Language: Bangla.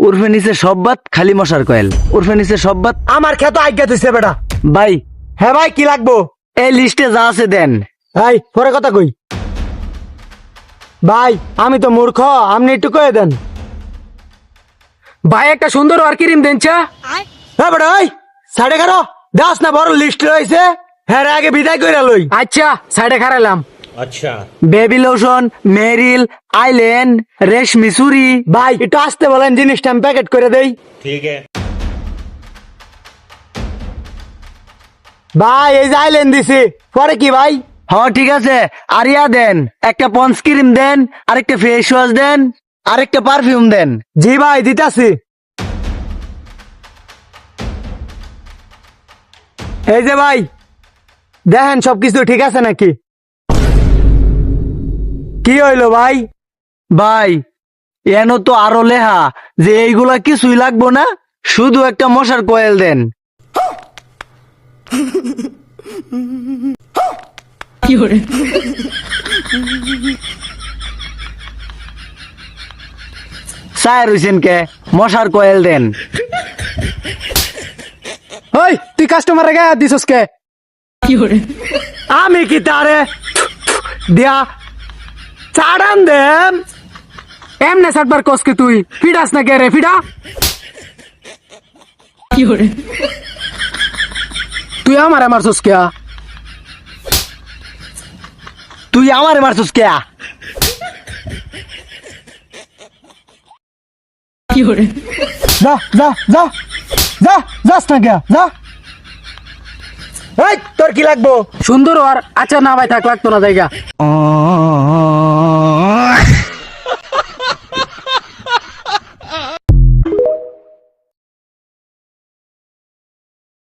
উর্ফে নিচে সব বাত খালি মশার কয়েল। উর্ফে নিচে সব বাত। আমার খেত আজ্ঞা দিছে বেটা। ভাই হ্যাঁ ভাই, কি লাগবো? এই লিস্টে যা আছে দেন। ভাই পরে কথা কই। ভাই আমি তো মূর্খ, আপনি একটু কয়ে দেন। ভাই একটা সুন্দর আর ক্রিম দেন চা। হ্যাঁ বেটা, ওই 11:30 দাস না বড় লিস্ট রয়েছে। হ্যাঁ রে, আগে বিদায় কইরা লই। আচ্ছা সাইডে খারাইলাম। अच्छा বেবি লোশন, মেরিল, আইল্যান্ড, রেশমি চুরি। ভাই একটু আসতে বলেন, জিনিসটা আমি প্যাকেট করে দেই। ठीक है ভাই এই যে আইলেন দিছি, পরে কি ভাই? হ্যাঁ ঠিক আছে, আরিয়া দেন, একটা পন্স ক্রিম দেন, আরেকটা ফেস ওয়াশ দেন, আরেকটা পারফিউম দেন। জি ভাই দিতাছি। এই যে ভাই দেখেন সবকিছু ঠিক আছে নাকি? কি হইলো ভাই? ভাই এন তো আরো লেহা যে এইগুলা কিছুই লাগবো না, শুধু একটা মশার কয়েল দেন। সায়ের হোসেন কে মশার কয়েল দেন। ওই তুই কাস্টমার গায়ে হাত দিছস কে? আমি কি তারে দিয়া চাড়ান দেন? এমনে সাতবার কসকে তুই ফিডাস না কে রে ফিডা? তুই আমার মারছস কে? তুই আমারে মারছস কে? যা যা যা যা, যাস না কে যা। এই তোর কি লাগবো? সুন্দর আর আচ্ছা না ভাই থাক লাগতো না জায়গা।